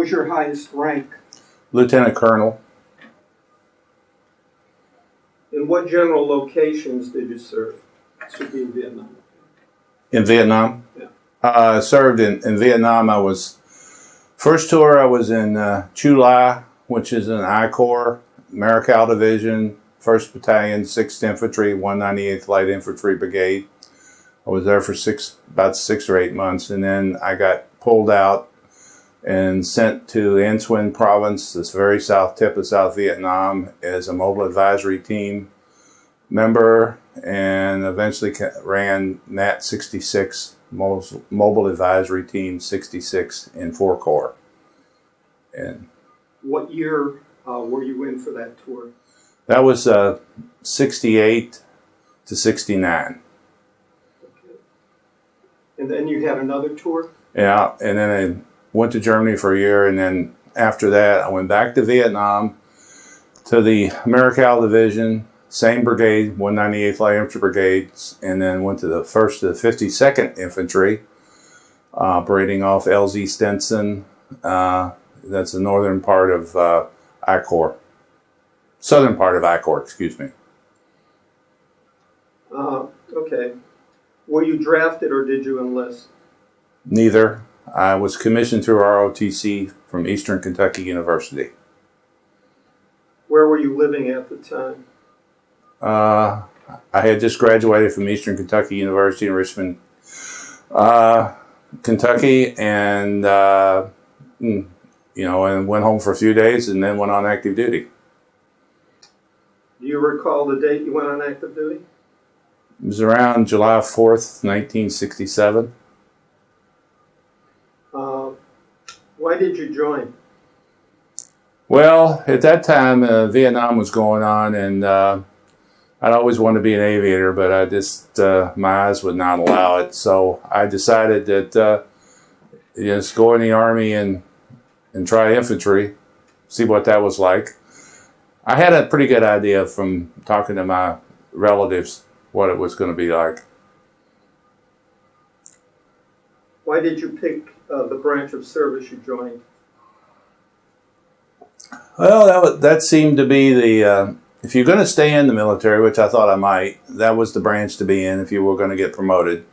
was your highest rank? Lieutenant Colonel. In what general locations did you serve? This would be in Vietnam. In Vietnam? Yeah. I served in Vietnam. First tour I was in Chu Lai, which is an I Corps, Marical Division, 1st Battalion, 6th Infantry, 198th Light Infantry Brigade. I was there for about 6 or 8 months, and then I got pulled out and sent to An Xuyen Province, this very south tip of South Vietnam, as a mobile advisory team member, and eventually ran NAT 66, Mobile Advisory Team 66 in 4 Corps. And what year were you in for that tour? That was 68 to 69. Okay. And then you had another tour? Yeah, and then I went to Germany for a year, and then after that I went back to Vietnam to the Marical Division, same brigade, 198th Light Infantry Brigade, and then went to the 1st to the 52nd Infantry, operating off LZ Stinson. That's the northern part of I Corps. Southern part of I Corps, excuse me. Okay. Were you drafted or did you enlist? Neither. I was commissioned through ROTC from Eastern Kentucky University. Where were you living at the time? I had just graduated from Eastern Kentucky University in Richmond, Kentucky, and and went home for a few days and then went on active duty. Do you recall the date you went on active duty? It was around July 4th, 1967. Why did you join? Well, at that time, Vietnam was going on, and I'd always wanted to be an aviator, but I just, my eyes would not allow it. So I decided that just go in the Army and try infantry, see what that was like. I had a pretty good idea from talking to my relatives what it was going to be like. Why did you pick the branch of service you joined? Well, that seemed to be the, if you're going to stay in the military, which I thought I might, that was the branch to be in if you were going to get promoted.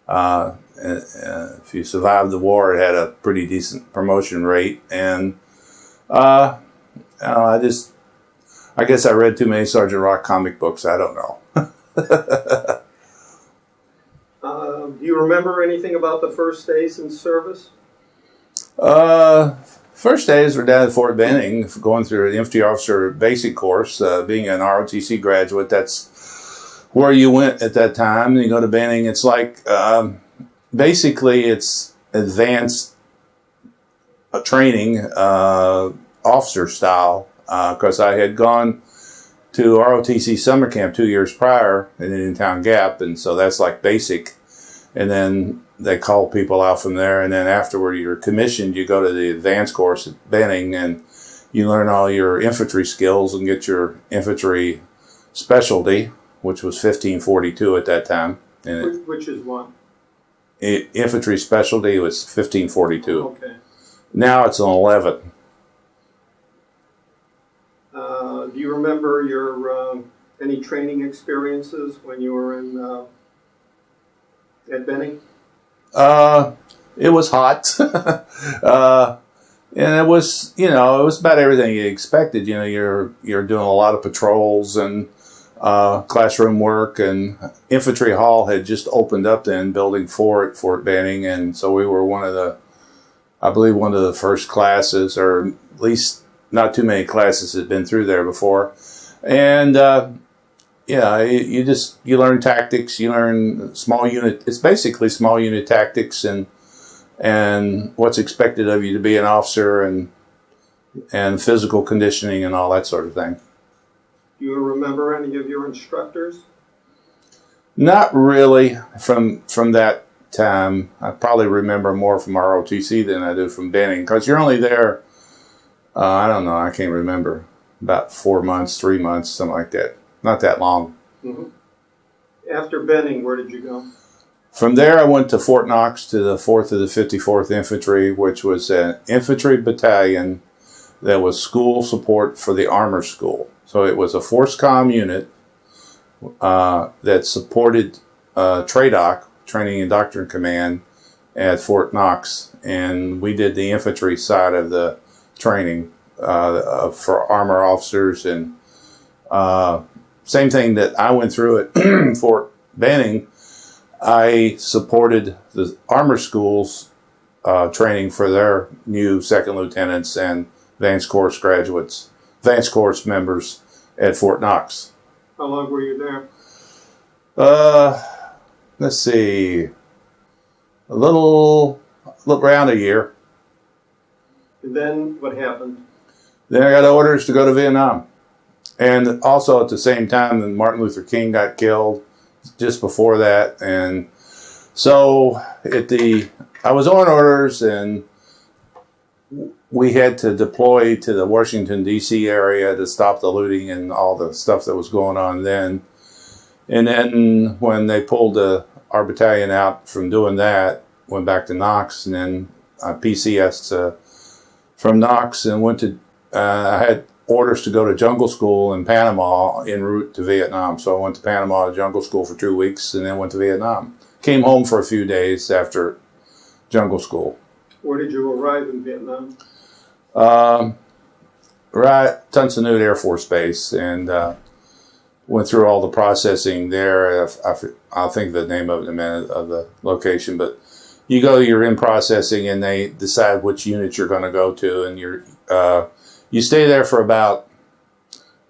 If you survived the war, it had a pretty decent promotion rate. And I guess I read too many Sergeant Rock comic books. I don't know. Do you remember anything about the first days in service? First days were down at Fort Benning, going through the infantry officer basic course. Being an ROTC graduate, that's where you went at that time. And you go to Benning. It's like basically it's advanced training, officer style. Because I had gone to ROTC summer camp 2 years prior in Indiantown Gap, and so that's like basic. And then they call people out from there, and then afterward you're commissioned, you go to the advanced course at Benning, and you learn all your infantry skills and get your infantry specialty, which was 1542 at that time. And which is what? Infantry specialty was 1542. Okay. Now it's an 11. Do you remember your any training experiences when you were in at Benning? It was hot. And it was, it was about everything you expected. You're doing a lot of patrols and classroom work, and Infantry Hall had just opened up then, Building 4 at Fort Benning, and so we were one of the first classes, or at least not too many classes had been through there before. And you learn tactics, you learn small unit. It's basically small unit tactics and what's expected of you to be an officer, and physical conditioning and all that sort of thing. Do you remember any of your instructors? Not really from that time. I probably remember more from ROTC than I do from Benning, because you're only there, I don't know, I can't remember, about 4 months, 3 months, something like that. Not that long. Mm-hmm. After Benning, where did you go? From there, I went to Fort Knox to the 4th of the 54th Infantry, which was an infantry battalion that was school support for the armor school. So it was a force comm unit that supported TRADOC, Training and Doctrine Command, at Fort Knox. And we did the infantry side of the training for armor officers. And same thing that I went through at Fort Benning, I supported the armor schools training for their new second lieutenants and advanced course graduates, advanced course members at Fort Knox. How long were you there? Let's see, a little around a year. And then what happened? Then I got orders to go to Vietnam. And also at the same time, Martin Luther King got killed just before that. And so I was on orders, and we had to deploy to the Washington, D.C. area to stop the looting and all the stuff that was going on then. And then when they pulled our battalion out from doing that, went back to Knox, and then PCS from Knox, and went to, I had orders to go to jungle school in Panama en route to Vietnam. So I went to Panama to jungle school for 2 weeks, and then went to Vietnam. Came home for a few days after jungle school. Where did you arrive in Vietnam? Right, Tan Son Nhut Air Force Base, and went through all the processing there. I'll think the name of it in a minute, of the location, but you're in processing, and they decide which unit you're going to go to, and you stay there for about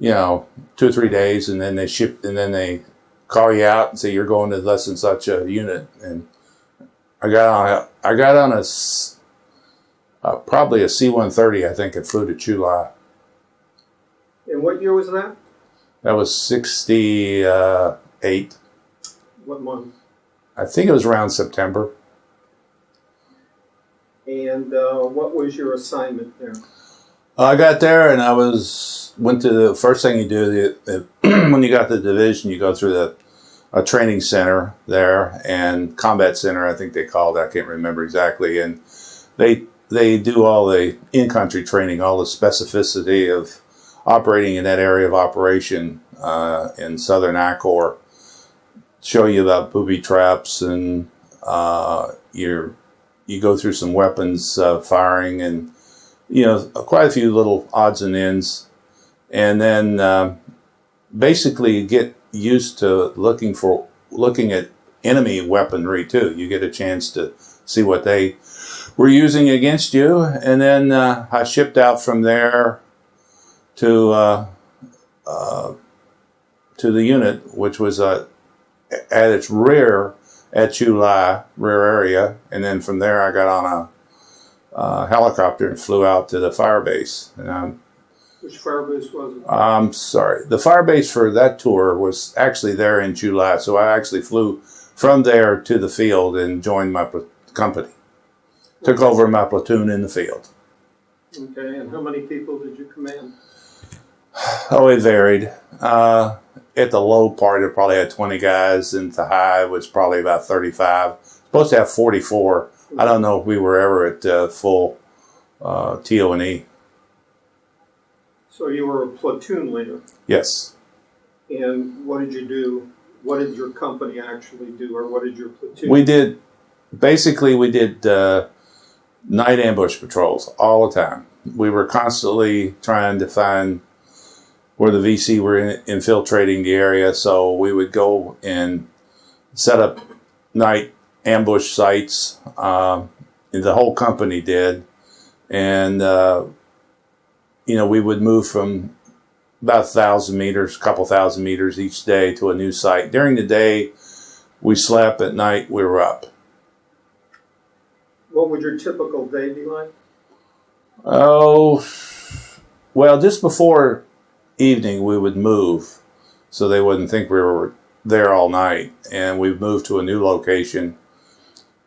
2 or 3 days, and then they call you out and say you're going to less than such a unit. And I got on probably a C-130, I think. It flew to Chula. And what year was that? That was 68. What month? I think it was around September. And what was your assignment there? I got there, and went to the first thing you do when you got to the division. You go through a training center there, and combat center, I think they called it. I can't remember exactly. And they do all the in-country training, all the specificity of operating in that area of operation in Southern Acor. Show you about booby traps, and you go through some weapons firing, and quite a few little odds and ends, and then basically get used to looking at enemy weaponry too. You get a chance to see what they were using against you, and then I shipped out from there to the unit, which was at its rear at Chulai, rear area, and then from there I got on a helicopter and flew out to the fire base. Which fire base was it? I'm sorry. The fire base for that tour was actually there in July, so I actually flew from there to the field and joined my company. Took over my platoon in the field. Okay, and how many people did you command? Oh, it varied. At the low part, it probably had 20 guys, and the high was probably about 35. Supposed to have 44. I don't know if we were ever at full TO&E. So you were a platoon leader. Yes. And what did you do? What did your company actually do, or what did your platoon? We did night ambush patrols all the time. We were constantly trying to find where the VC were infiltrating the area, so we would go and set up night ambush sites. The whole company did, and we would move from about 1,000 meters, a couple thousand meters each day to a new site. During the day, we slept. At night, we were up. What would your typical day be like? Oh, well, just before evening, we would move so they wouldn't think we were there all night. And we moved to a new location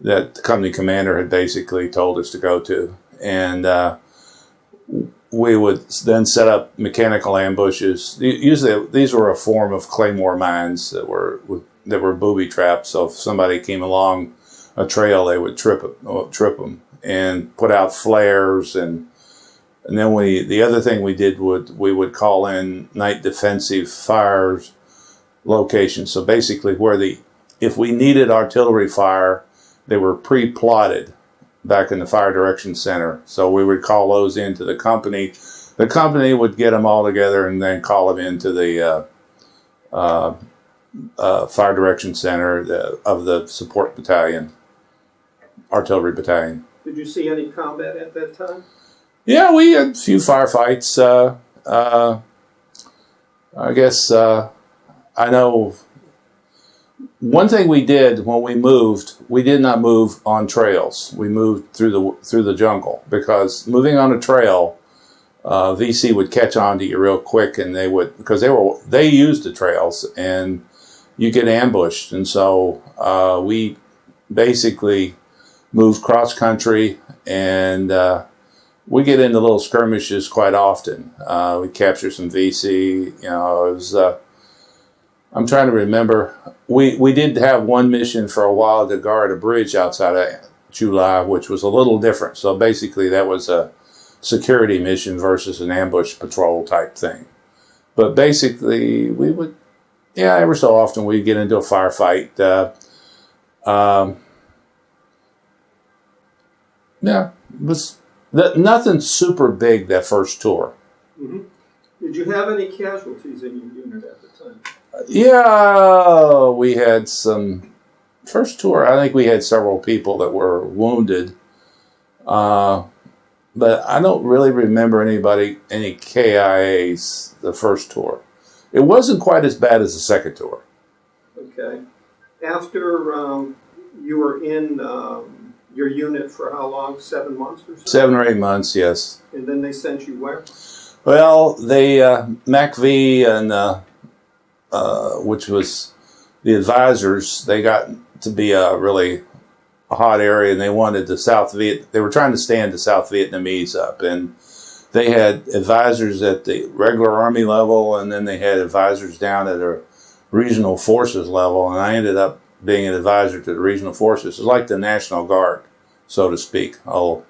that the company commander had basically told us to go to. And we would then set up mechanical ambushes. Usually these were a form of claymore mines that that were booby traps. So if somebody came along a trail, they would trip them and put out flares. And then the other thing we did we would call in night defensive fires locations. So basically if we needed artillery fire, they were pre-plotted back in the Fire Direction Center. So we would call those into the company. The company would get them all together and then call them into the Fire Direction Center of the support battalion, artillery battalion. Did you see any combat at that time? Yeah, we had a few firefights. I guess I know one thing we did when we moved. We did not move on trails. We moved through the jungle, because moving on a trail, VC would catch on to you real quick, and because they used the trails, and you get ambushed. And so we basically moved cross country, and we get into little skirmishes quite often. We capture some VC. It was. I'm trying to remember. We did have one mission for a while to guard a bridge outside of July, which was a little different. So basically, that was a security mission versus an ambush patrol type thing. But basically, we would, every so often we'd get into a firefight. It was nothing super big that first tour. Mm-hmm. Did you have any casualties in your unit at the time? Yeah, we had some. First tour, I think we had several people that were wounded. But I don't really remember any KIAs the first tour. It wasn't quite as bad as the second tour. Okay. After you were in your unit for how long? 7 months or so? 7 or 8 months, yes. And then they sent you where? Well, they MACV and which was the advisors. They got to be a really hot area, and they wanted they were trying to stand the South Vietnamese up, and they had advisors at the regular Army level, and then they had advisors down at a regional forces level, and I ended up being an advisor to the regional forces. It's like the National Guard, so to speak. And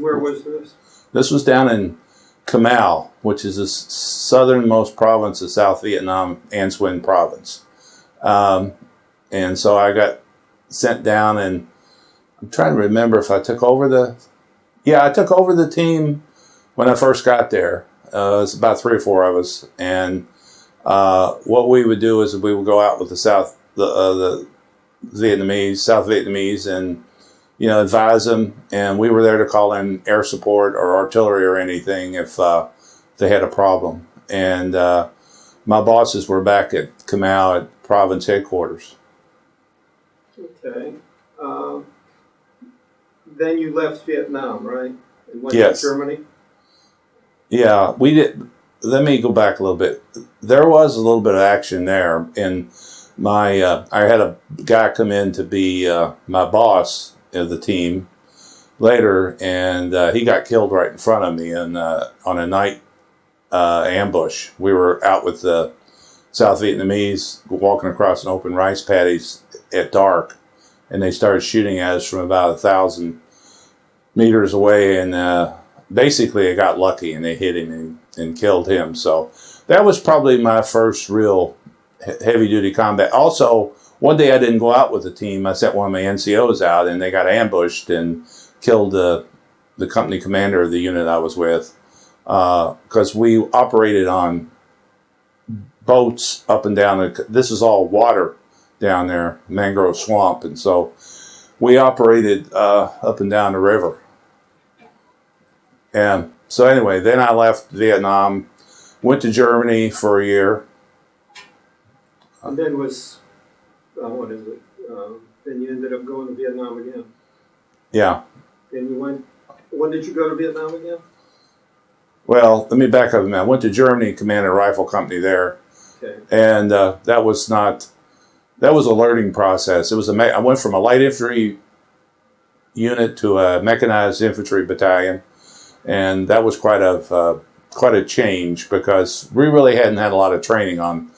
where was this? This was down in Camau, which is the southernmost province of South Vietnam, An Xuyen province. And so I got sent down, and I'm trying to remember if I took over I took over the team when I first got there. It was about 3 or 4 of us, and what we would do is we would go out with the South Vietnamese, and advise them. And we were there to call in air support or artillery or anything if they had a problem. And my bosses were back at Camau at province headquarters. Okay. Then you left Vietnam, right? And went Yes. to Germany? Yeah, we did. Let me go back a little bit. There was a little bit of action there. And I had a guy come in to be my boss of the team later, and he got killed right in front of me on a night ambush. We were out with the South Vietnamese walking across an open rice paddies at dark, and they started shooting at us from about 1,000 meters away, and basically I got lucky and they hit him and killed him. So that was probably my first real heavy duty combat. Also, one day I didn't go out with the team. I sent one of my NCOs out, and they got ambushed and killed the company commander of the unit I was with, because we operated on boats up and down. This is all water down there, mangrove swamp, and so we operated up and down the river. And so anyway, then I left Vietnam, went to Germany for a year. And then what is it? Then you ended up going to Vietnam again. Yeah. And you went. When did you go to Vietnam again? Well, let me back up a minute. I went to Germany, commanded a rifle company there. Okay. And that was a learning process. I went from a light infantry unit to a mechanized infantry battalion, and that was quite a change, because we really hadn't had a lot of training on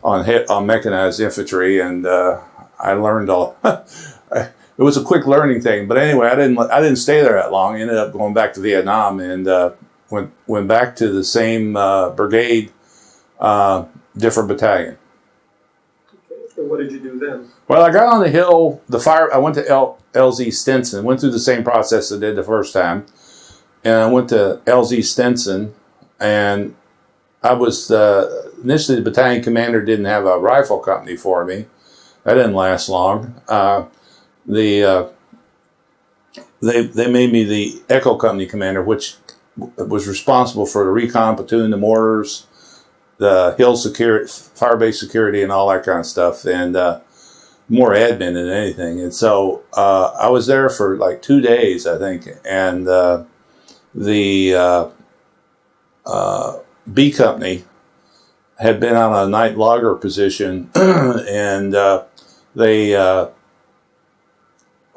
on mechanized infantry, and I learned all. It was a quick learning thing, but anyway, I didn't stay there that long. I ended up going back to Vietnam and went back to the same brigade, different battalion. Okay. And what did you do then? Well, I got on the hill. I went to LZ Stinson. Went through the same process I did the first time, and I went to LZ Stinson, and I was initially the battalion commander didn't have a rifle company for me. That didn't last long. They made me the Echo Company commander, which was responsible for the recon platoon, the mortars, the hill security, fire base security, and all that kind of stuff, and more admin than anything. And so I was there for like 2 days, I think, and the B Company had been on a night logger position, and they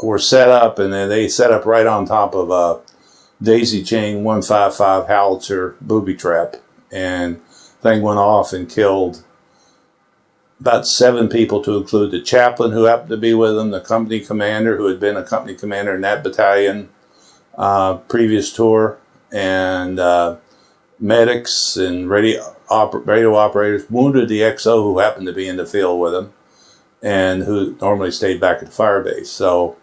were set up, and then they set up right on top of a daisy chain 155 howitzer booby trap, and thing went off and killed about 7 people, to include the chaplain who happened to be with them, the company commander who had been a company commander in that battalion previous tour, and medics and radio operators, wounded the XO who happened to be in the field with him and who normally stayed back at the fire base. So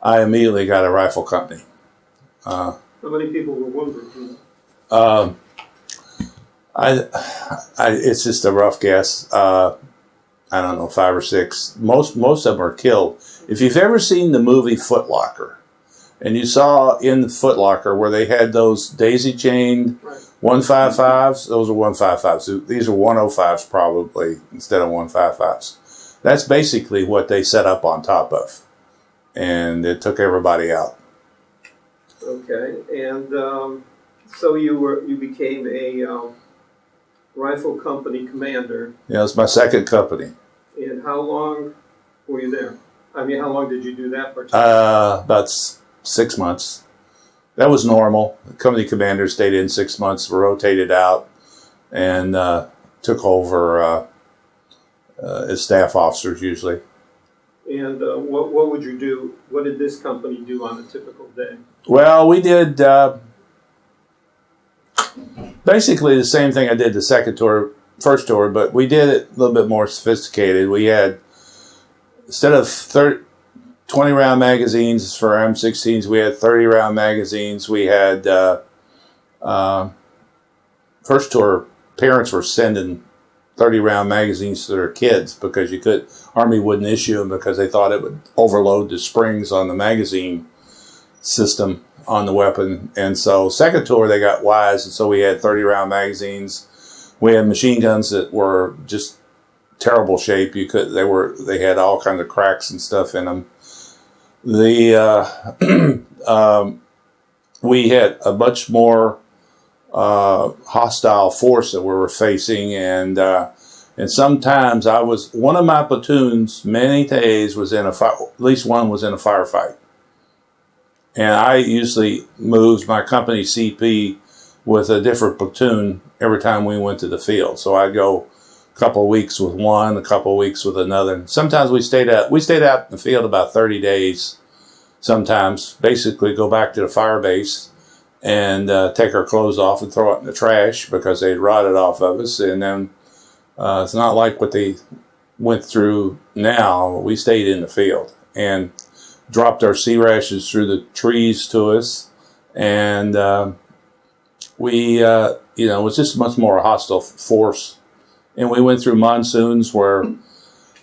I immediately got a rifle company. How many people were wounded? It's just a rough guess. I don't know, 5 or 6. Most of them are killed. If you've ever seen the movie Foot Locker, and you saw in the Foot Locker where they had those daisy-chained 155s, those are 155s. These are 105s probably instead of 155s. That's basically what they set up on top of, and it took everybody out. Okay, and so you became a rifle company commander. Yeah, it was my second company. And how long were you there? I mean, how long did you do that for? About 6 months. That was normal. The company commander stayed in 6 months, rotated out, and took over as staff officers usually. And what would you do? What did this company do on a typical day? Well, we did basically the same thing I did the first tour, but we did it a little bit more sophisticated. We had, instead of 20-round magazines for M16s, we had 30-round magazines. We had, first tour, parents were sending 30-round magazines to their kids because Army wouldn't issue them because they thought it would overload the springs on the magazine system on the weapon. And so second tour, they got wise, and so we had 30-round magazines. We had machine guns that were just terrible shape. They had all kinds of cracks and stuff in them. We had a much more hostile force that we were facing, and sometimes one of my platoons many days was in at least one was in a firefight, and I usually moved my company CP with a different platoon every time we went to the field. So I'd go a couple of weeks with one, a couple of weeks with another. Sometimes we stayed out in the field about 30 days. Sometimes basically go back to the fire base and take our clothes off and throw it in the trash because they'd rotted off of us. And then it's not like what they went through now. We stayed in the field and dropped our C rashes through the trees to us. And it was just much more a hostile force. And we went through monsoons where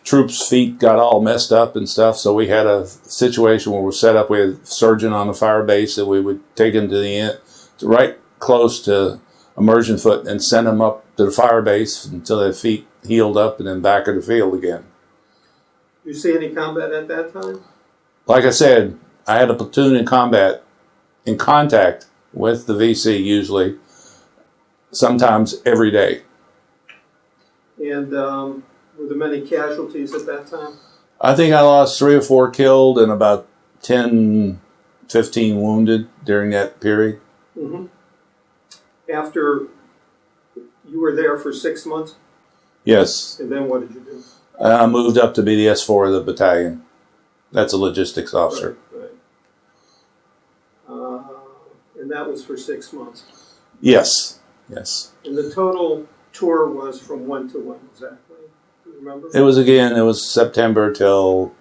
troops' feet got all messed up and stuff, so we had a situation where we set up, we had a surgeon on the fire base that we would take him to the end, right close to immersion foot, and send them up to the fire base until their feet healed up, and then back in the field again. Did you see any combat at that time? Like I said, I had a platoon in combat, in contact with the VC usually, sometimes every day. And were there many casualties at that time? I think I lost 3 or 4 killed and about 10, 15 wounded during that period. Mm-hmm. After you were there for 6 months? Yes. And then what did you do? I moved up to be the S4 of the battalion. That's a logistics officer. Right. And that was for 6 months. Yes. Yes. And the total tour was from when to when exactly? Do you remember? It was September till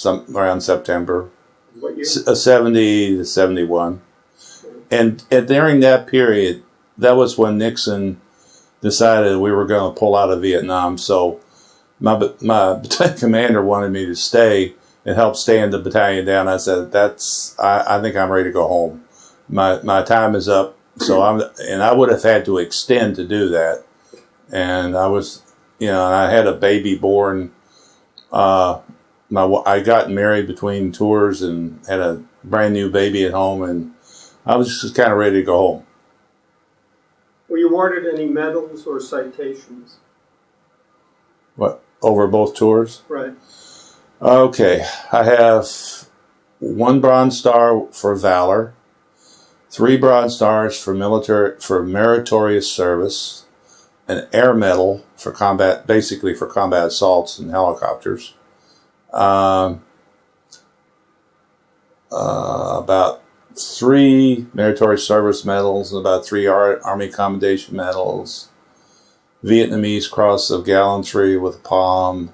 around September. What year? 70 to 71. And during that period, that was when Nixon decided we were going to pull out of Vietnam. So my battalion commander wanted me to stay and help stand the battalion down. I said, I think I'm ready to go home. My time is up. So I would have had to extend to do that. And I was, I had a baby born. I got married between tours and had a brand new baby at home, and I was just kind of ready to go home. Were you awarded any medals or citations? What, over both tours? Right. Okay, I have 1 Bronze Star for valor, 3 Bronze Stars for meritorious service, an Air Medal for combat, basically for combat assaults and helicopters. About 3 meritorious service medals, about 3 Army Commendation medals, Vietnamese Cross of Gallantry with palm,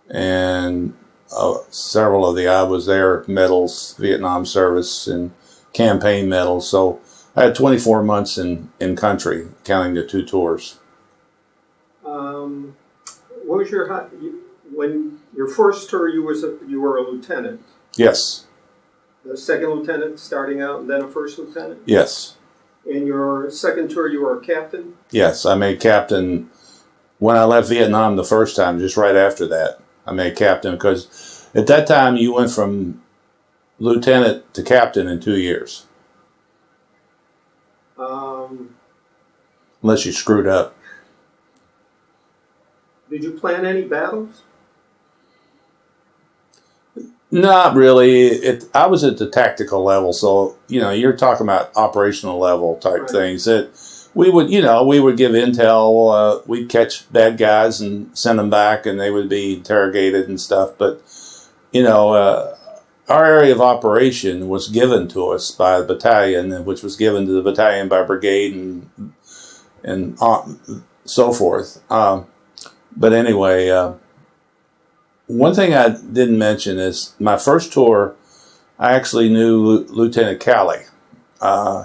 and several of the I was there medals, Vietnam service and campaign medals. So I had 24 months in country, counting the 2 tours. What was when your first tour? You were a lieutenant. Yes. The second lieutenant starting out, and then a first lieutenant. Yes. In your second tour, you were a captain. Yes, I made captain when I left Vietnam the first time. Just right after that, I made captain because at that time you went from lieutenant to captain in 2 years, unless you screwed up. Did you plan any battles? Not really. I was at the tactical level, so you're talking about operational level type Right. things. That we would give intel. We'd catch bad guys and send them back, and they would be interrogated and stuff. But our area of operation was given to us by the battalion, which was given to the battalion by brigade and so forth. But anyway. One thing I didn't mention is my first tour, I actually knew Lieutenant Calley.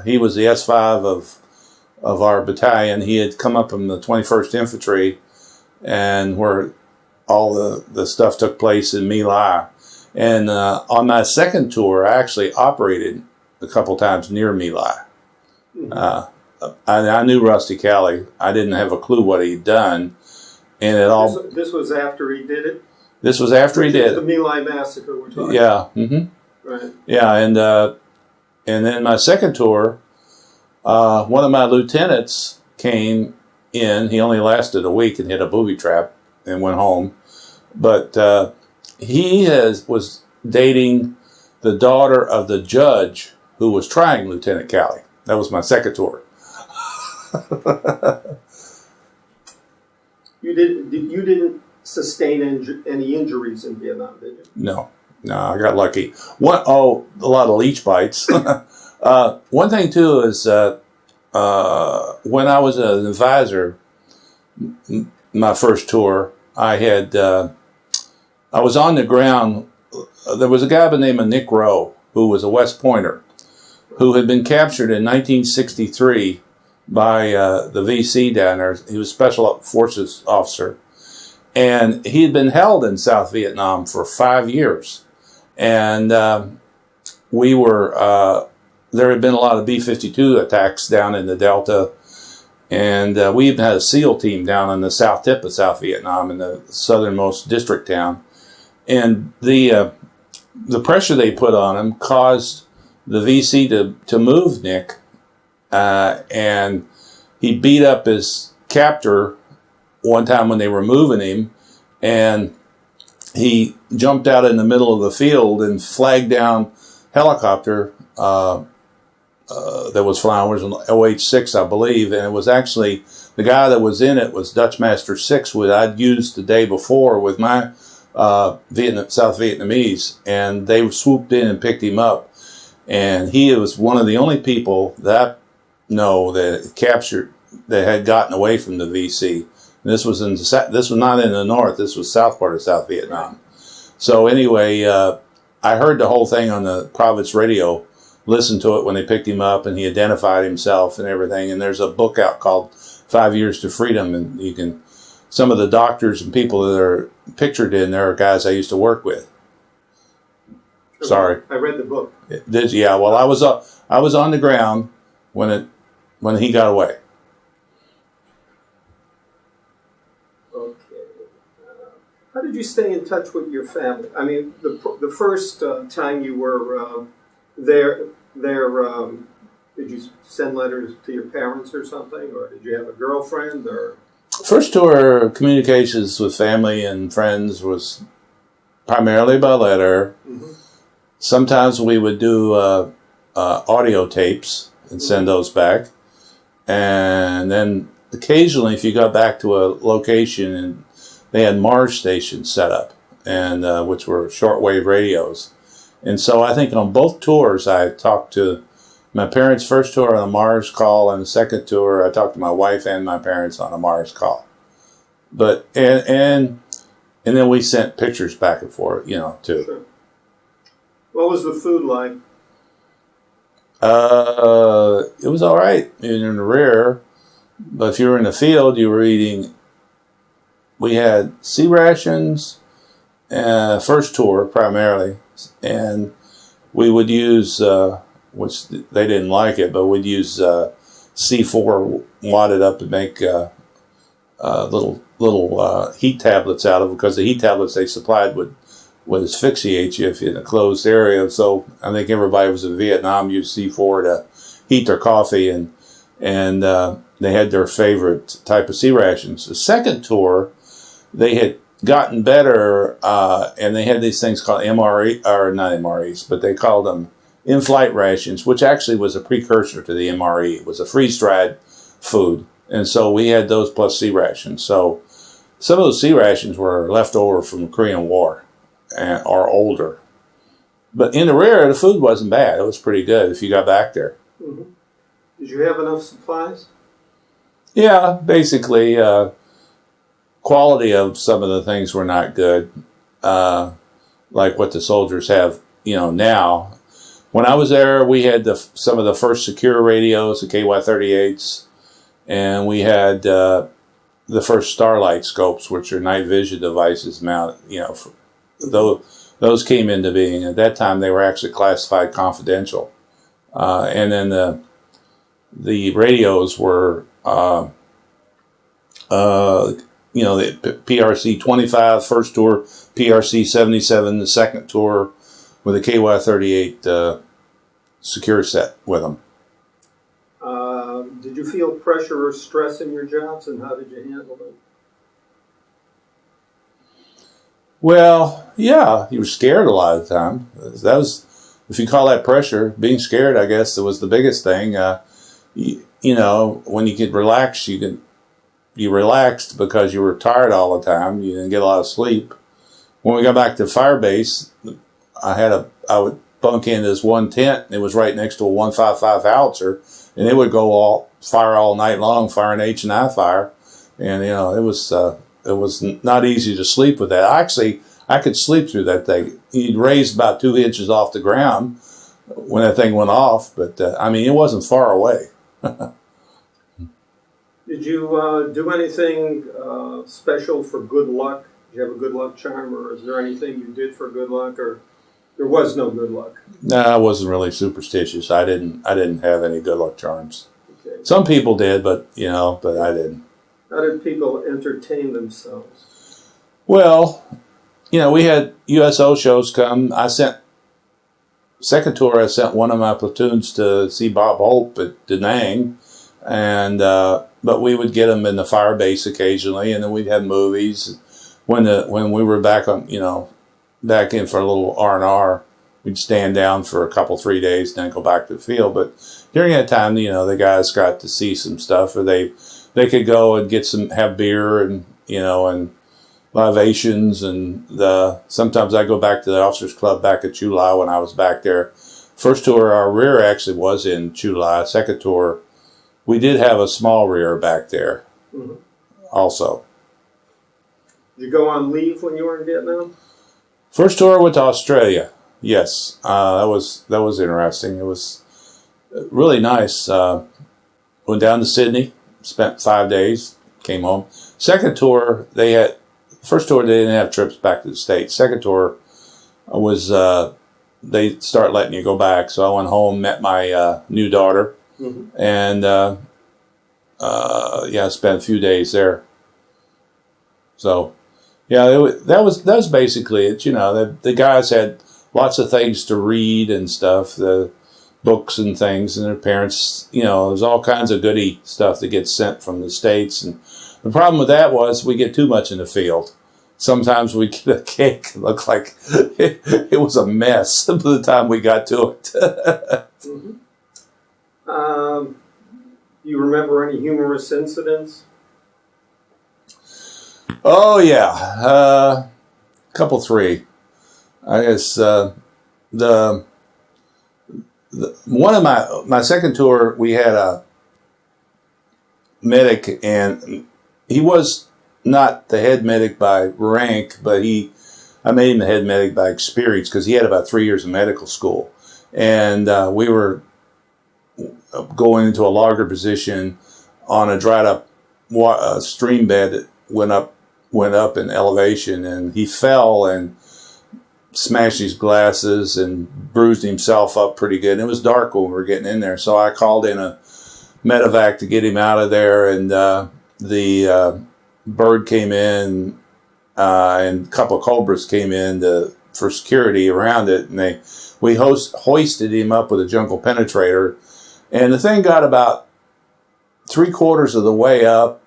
He was the S5 of our battalion. He had come up from the 21st Infantry, and where all the stuff took place in My Lai. And on my second tour, I actually operated a couple times near My Lai. Mm-hmm. I knew Rusty Calley. I didn't have a clue what he'd done. And This was after he did it? This was after he did the My Lai massacre we're talking about. Yeah. Mm-hmm. Right. Yeah, and then my second tour, one of my lieutenants came in. He only lasted a week and hit a booby trap and went home. But he was dating the daughter of the judge who was trying Lieutenant Calley. That was my second tour. You didn't sustain any injuries in Vietnam, did you? No, I got lucky. A lot of leech bites. One thing too is when I was an advisor, my first tour, I was on the ground. There was a guy by the name of Nick Rowe who was a West Pointer who had been captured in 1963 by the VC down there. He was a Special Forces officer. And he had been held in South Vietnam for 5 years. And there had been a lot of B-52 attacks down in the Delta. And we even had a SEAL team down in the south tip of South Vietnam in the southernmost district town. And the pressure they put on him caused the VC to move Nick. And he beat up his captor one time when they were moving him, and he jumped out in the middle of the field and flagged down helicopter that was flying. It was an OH-6, I believe, and it was actually the guy that was in it was Dutch Master 6, which I'd used the day before with my South Vietnamese, and they swooped in and picked him up. And he was one of the only people that I know that captured, that had gotten away from the VC. And this was not in the north. This was south part of South Vietnam. So anyway, I heard the whole thing on the Province radio, listened to it when they picked him up, and he identified himself and everything. And there's a book out called 5 Years to Freedom, and you can, some of the doctors and people that are pictured in there are guys I used to work with. Sorry, I read the book. Yeah, well, I was on the ground when he got away. Okay. How did you stay in touch with your family? I mean, the first time you were there, did you send letters to your parents or something, or did you have a girlfriend, or? First tour of communications with family and friends was primarily by letter. Mm-hmm. Sometimes we would do audio tapes and send those back. And then occasionally, if you got back to a location and they had Mars stations set up, and which were shortwave radios. And so I think on both tours, I talked to my parents' first tour on a Mars call, and the second tour, I talked to my wife and my parents on a Mars call. But and then we sent pictures back and forth, too. Sure. What was the food like? It was all right in the rear, but if you were in the field, you were eating. We had sea rations, first tour primarily, and we would use, which they didn't like it, but we'd use C4 wadded up and make little heat tablets out of it, because the heat tablets they supplied would asphyxiate you if you're in a closed area. So I think everybody was in Vietnam used C4 to heat their coffee, and they had their favorite type of sea rations. The second tour, they had gotten better, and they had these things called MRE, or not MREs, but they called them in-flight rations, which actually was a precursor to the MRE. It was a freeze-dried food. And so we had those plus sea rations. So some of those sea rations were left over from the Korean War, or older. But in the rear, the food wasn't bad. It was pretty good if you got back there. Mm-hmm. Did you have enough supplies? Yeah, basically. Quality of some of the things were not good, like what the soldiers have, now. When I was there, we had some of the first secure radios, the KY-38s, and we had the first Starlight scopes, which are night vision devices mounted, those came into being. At that time, they were actually classified confidential. And then the radios were, the PRC 25 first tour, PRC 77 the second tour, with a KY-38 secure set with them. Did you feel pressure or stress in your jobs, and how did you handle it? Well, yeah, you were scared a lot of the time. That was, if you call that pressure, being scared, I guess, that was the biggest thing. When you could relax, you relaxed because you were tired all the time. You didn't get a lot of sleep. When we got back to fire base, I would bunk in this one tent. It was right next to a 155 howitzer, and it would go fire all night long, firing H&I fire. And it was not easy to sleep with that. Actually, I could sleep through that thing. You'd raise about 2 inches off the ground when that thing went off, but it wasn't far away. Did you do anything special for good luck? Did you have a good luck charm, or is there anything you did for good luck, or there was no good luck? No, I wasn't really superstitious. I didn't have any good luck charms. Okay. Some people did, but I didn't. How did people entertain themselves? Well, we had USO shows come. Second tour, I sent one of my platoons to see Bob Hope at Da Nang, and but we would get them in the fire base occasionally, and then we'd have movies. When we were back back in for a little R&R, we'd stand down for a couple, 3 days, then go back to the field. But during that time, the guys got to see some stuff, or they they could go and have beer and, and libations. And sometimes I go back to the Officers Club back at July when I was back there. First tour, our rear actually was in July. Second tour, we did have a small rear back there also. Did you go on leave when you were in Vietnam? First tour, I went to Australia. Yes, that was interesting. It was really nice. Went down to Sydney, spent 5 days, came home. Second tour, first tour they didn't have trips back to the States. Second tour was they start letting you go back. So I went home, met my new daughter, and spent a few days there. So that was basically it. The guys had lots of things to read and stuff, the books and things, and their parents, there's all kinds of goodie stuff that gets sent from the States. And the problem with that was we get too much in the field. Sometimes we get a cake that looked like it was a mess by the time we got to it. You remember any humorous incidents? Oh, yeah. Couple, three. I guess one of my second tour, we had a medic, and he was not the head medic by rank, but I made him the head medic by experience because he had about 3 years of medical school. And we were going into a logger position on a dried up stream bed that went up in elevation, and he fell and smashed his glasses and bruised himself up pretty good. And it was dark when we were getting in there, so I called in a medevac to get him out of there, and the bird came in, and a couple of Cobras came in for security around it, and we hoisted him up with a jungle penetrator, and the thing got about 3/4 of the way up,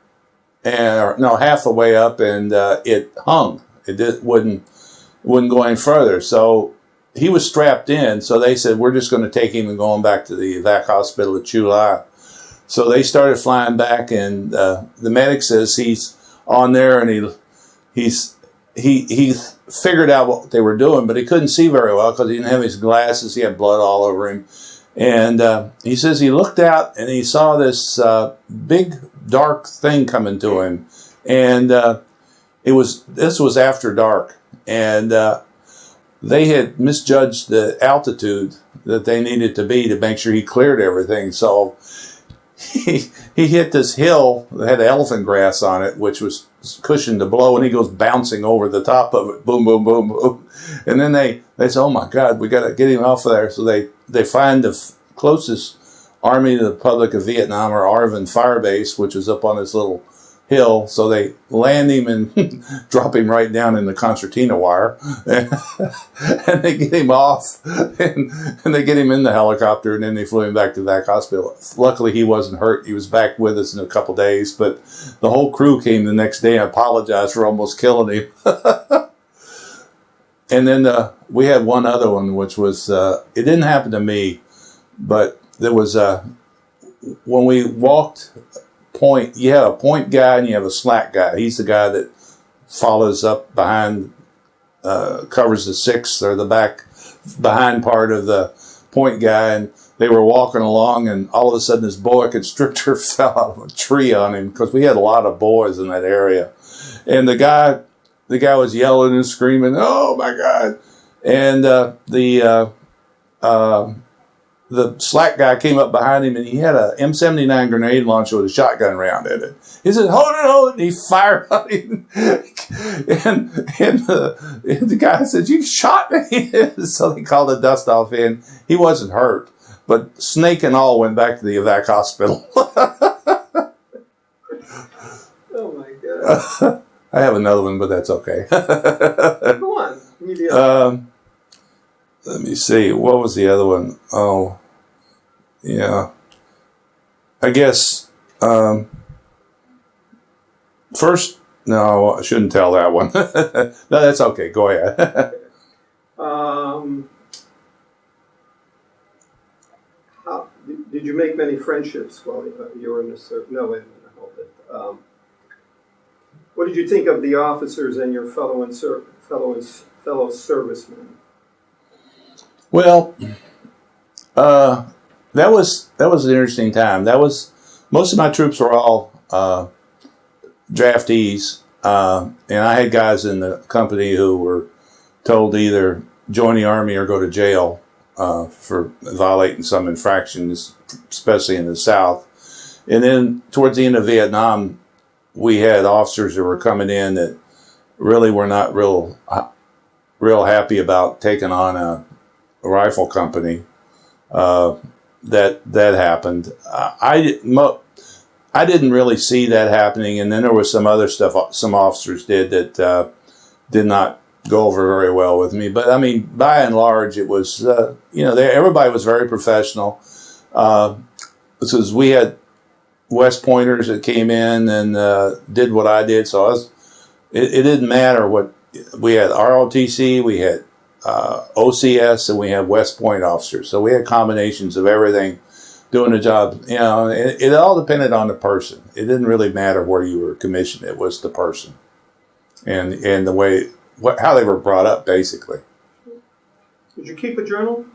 half the way up, and it hung. It wouldn't go any further. So he was strapped in. So they said, we're just going to take him and go on back to the evac hospital at Chulai. So they started flying back, and the medic says he's on there, and he figured out what they were doing, but he couldn't see very well because he didn't have his glasses. He had blood all over him. And he says he looked out and he saw this big dark thing coming to him, and this was after dark, and they had misjudged the altitude that they needed to be to make sure he cleared everything. So he hit this hill that had elephant grass on it, which was cushioned to blow, and he goes bouncing over the top of it, boom, boom, boom, boom. And then they say, oh my God, we got to get him off of there. So they find the closest Army to the Republic of Vietnam, or ARVN Fire Base, which is up on this little hill. So they land him and drop him right down in the concertina wire, and they get him off, and they get him in the helicopter, and then they flew him back to VAC hospital. Luckily, he wasn't hurt. He was back with us in a couple days, but the whole crew came the next day and apologized for almost killing him. And then we had one other one, which was, it didn't happen to me, but there was when we walked point, you have a point guy and you have a slack guy. He's the guy that follows up behind, covers the sixth or the back behind part of the point guy. And they were walking along, and all of a sudden this boa constrictor fell out of a tree on him, because we had a lot of boas in that area. And the guy was yelling and screaming, "Oh my God!" And the slack guy came up behind him, and he had a M79 grenade launcher with a shotgun round in it. He said, hold it, and he fired on him. and the guy said, you shot me. So they called the dust off in. He wasn't hurt, but snake and all went back to the evac hospital. Oh my God. I have another one, but that's okay. Go on. Let me see. What was the other one? Oh, yeah. I guess first. No, I shouldn't tell that one. No, that's okay. Go ahead. How, did you make many friendships while you were in the service? No, wait a minute. Hold it. Um, what did you think of the officers and your fellow servicemen? Well, that was an interesting time. That was most of my troops were all draftees, and I had guys in the company who were told to either join the army or go to jail for violating some infractions, especially in the South. And then towards the end of Vietnam, we had officers that were coming in that really were not real happy about taking on a rifle company. That happened. I didn't really see that happening, and then there was some other stuff some officers did that did not go over very well with me. But I mean, by and large, it was everybody was very professional. Because we had West Pointers that came in and did what I did, so it didn't matter what we had. ROTC, we had OCS, and we had West Point officers. So we had combinations of everything doing the job. It all depended on the person. It didn't really matter where you were commissioned. It was the person and the way how they were brought up, basically. Did you keep a journal?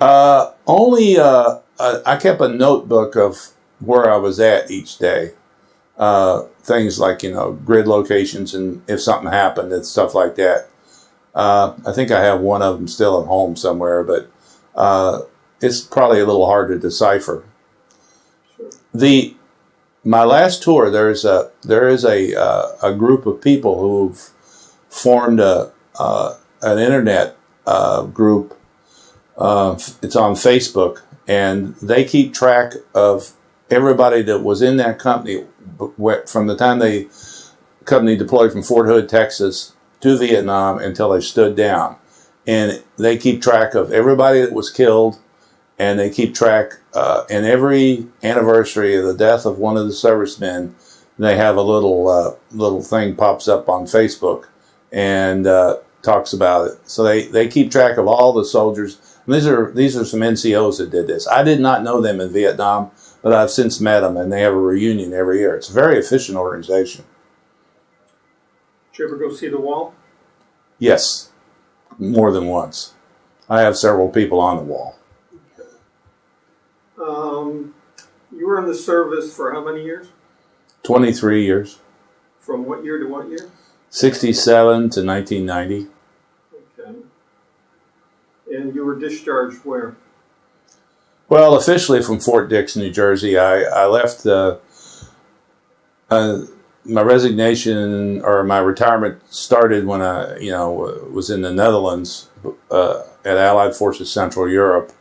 Only I kept a notebook of where I was at each day. Things like grid locations and if something happened and stuff like that. I think I have one of them still at home somewhere, but it's probably a little hard to decipher. Sure. My last tour, there is a group of people who've formed an internet group. It's on Facebook, and they keep track of everybody that was in that company from the time the company deployed from Fort Hood, Texas, to Vietnam until they stood down. And they keep track of everybody that was killed, and they keep track, and every anniversary of the death of one of the servicemen, they have a little thing pops up on Facebook and talks about it. So they keep track of all the soldiers. And these are some NCOs that did this. I did not know them in Vietnam, but I've since met them, and they have a reunion every year. It's a very efficient organization. Did you ever go see the wall? Yes, more than once. I have several people on the wall. You were in the service for how many years? 23 years. From what year to what year? 67 to 1990. Okay. And you were discharged where? Well, officially from Fort Dix, New Jersey. I left my resignation or my retirement started when I was in the Netherlands at Allied Forces Central Europe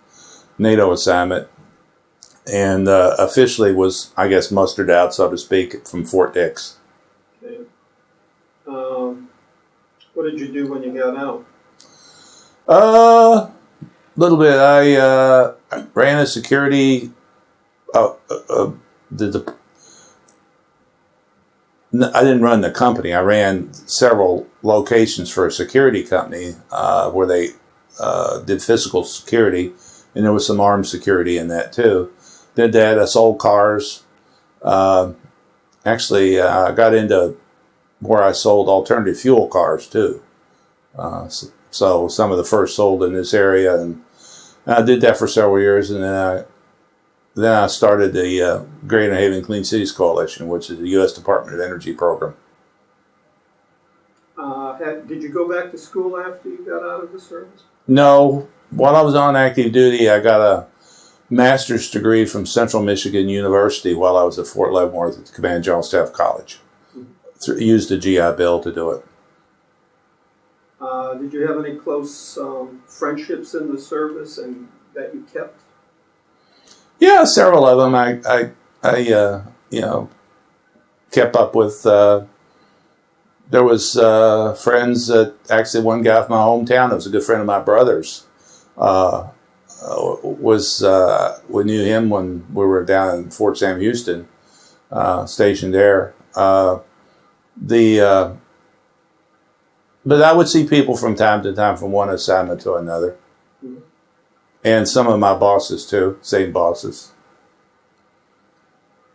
NATO assignment, and officially was, I guess, mustered out, so to speak, from Fort Dix. Okay. What did you do when you got out? Little bit. I ran a security. I didn't run the company. I ran several locations for a security company where they did physical security, and there was some armed security in that too. Did that. I sold cars. Actually, I got into where I sold alternative fuel cars too. So some of the first sold in this area, and I did that for several years, and then I started the Greater Haven Clean Cities Coalition, which is the U.S. Department of Energy program. Did you go back to school after you got out of the service? No. While I was on active duty, I got a master's degree from Central Michigan University while I was at Fort Leavenworth at the Command General Staff College. Mm-hmm. Used a GI Bill to do it. Did you have any close friendships in the service and that you kept? Yeah, several of them. I kept up with. There was friends that actually one guy from my hometown that was a good friend of my brother's. We knew him when we were down in Fort Sam Houston, stationed there. But I would see people from time to time from one assignment to another. Mm-hmm. And some of my bosses too, same bosses.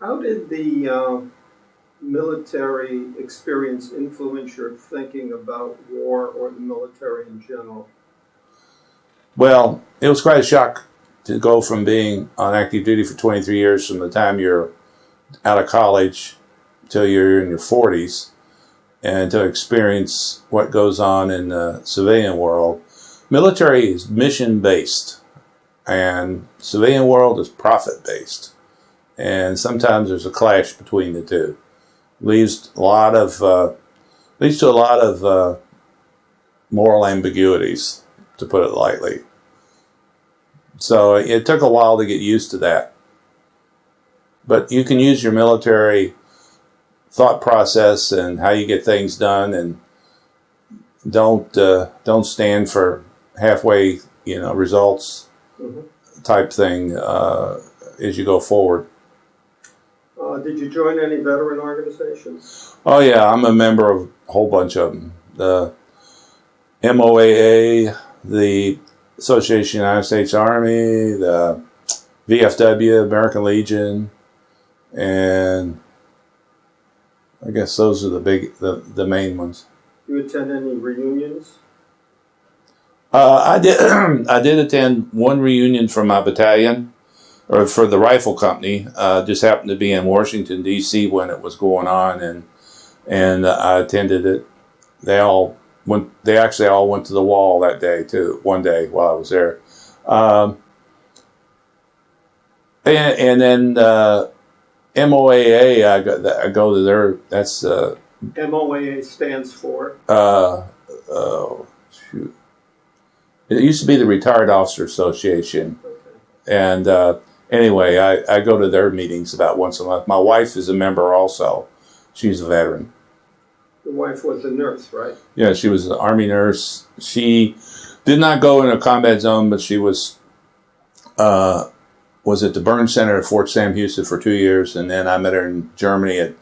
How did the military experience influence your thinking about war or the military in general? Well, it was quite a shock to go from being on active duty for 23 years from the time you're out of college till you're in your 40s and to experience what goes on in the civilian world. Military is mission based and civilian world is profit based. And sometimes there's a clash between the two. Leads to a lot of moral ambiguities, to put it lightly. So it took a while to get used to that. But you can use your military thought process and how you get things done, and don't stand for halfway results type thing as you go forward. Did you join any veteran organizations? Oh yeah, I'm a member of a whole bunch of them. The MOAA, the Association of the United States Army, the VFW, American Legion, and I guess those are the main ones. Do you attend any reunions? I did I did attend one reunion for my battalion, or for the rifle company. Just happened to be in Washington D.C. when it was going on, and I attended it. They actually all went to the wall that day too. One day while I was there, and then MOAA. I go to their. That's MOAA stands for. Shoot. It used to be the Retired Officer Association, and anyway, I go to their meetings about once a month. My wife is a member also. She's a veteran. Your wife was a nurse, right? Yeah, she was an Army nurse. She did not go in a combat zone, but she was at the Burn Center at Fort Sam Houston for 2 years, and then I met her in Germany at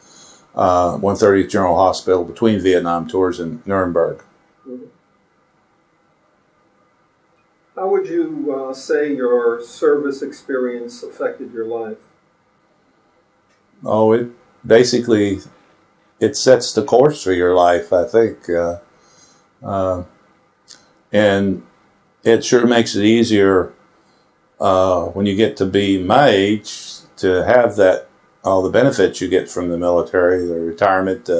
130th General Hospital between Vietnam tours in Nuremberg. Mm-hmm. How would you say your service experience affected your life? Oh, it basically sets the course for your life, I think, and it sure makes it easier when you get to be my age to have all the benefits you get from the military, the retirement,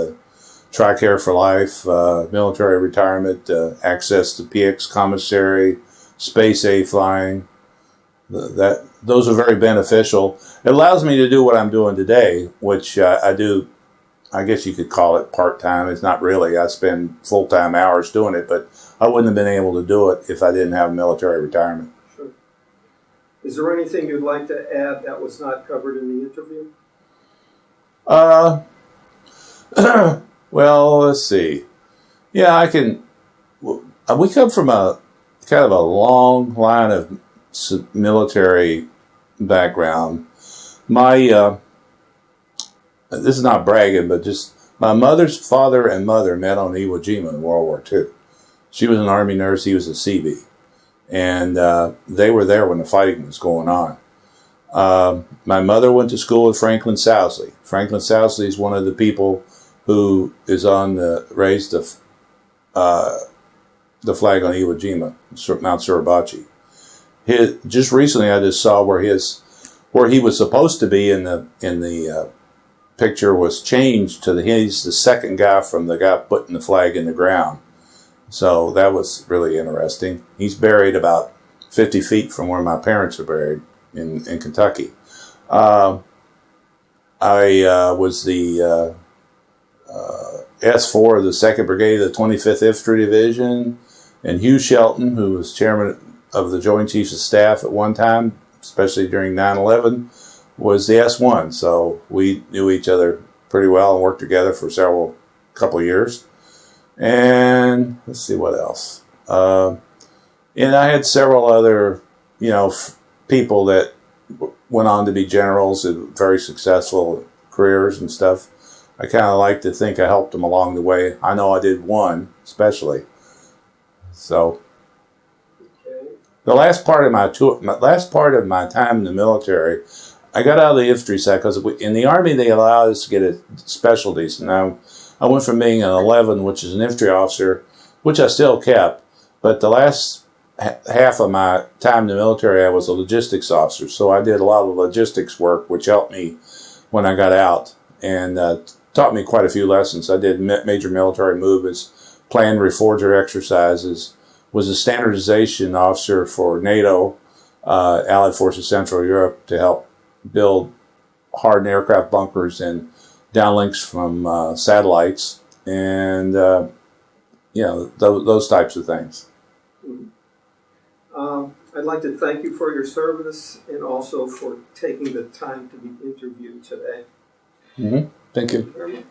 TRICARE for life, military retirement, access to PX commissary, space A flying. Those are very beneficial. It allows me to do what I'm doing today, which I do. I guess you could call it part-time. It's not really. I spend full-time hours doing it, but I wouldn't have been able to do it if I didn't have military retirement. Sure. Is there anything you'd like to add that was not covered in the interview? Well, let's see. Yeah, I can. We come from a kind of a long line of military background. This is not bragging, but just my mother's father and mother met on Iwo Jima in World War II. She was an Army nurse, he was a Seabee. And they were there when the fighting was going on. My mother went to school with Franklin Sousley. Franklin Sousley is one of the people who is raised the flag on Iwo Jima, Mount Suribachi. Just recently I just saw where he was supposed to be in the picture was changed to he's the second guy from the guy putting the flag in the ground. So that was really interesting. He's buried about 50 feet from where my parents are buried in Kentucky. I was the S4 of the 2nd Brigade of the 25th Infantry Division, and Hugh Shelton, who was chairman of the Joint Chiefs of Staff at one time, especially during 9/11, was the S1. So we knew each other pretty well and worked together for couple of years. And let's see what else. And I had several other, people that went on to be generals and very successful careers and stuff. I kind of like to think I helped them along the way. I know I did one, especially. So the last part of my time in the military, I got out of the infantry side because in the Army they allowed us to get a specialties. Now, I went from being an 11, which is an infantry officer, which I still kept, but the last half of my time in the military, I was a logistics officer. So I did a lot of logistics work, which helped me when I got out and taught me quite a few lessons. I did major military movements, planned reforger exercises, was a standardization officer for NATO, Allied Forces Central Europe, to help build hardened aircraft bunkers and downlinks from satellites, and those types of things. I'd like to thank you for your service and also for taking the time to be interviewed today. Mm-hmm. Thank you. Very much.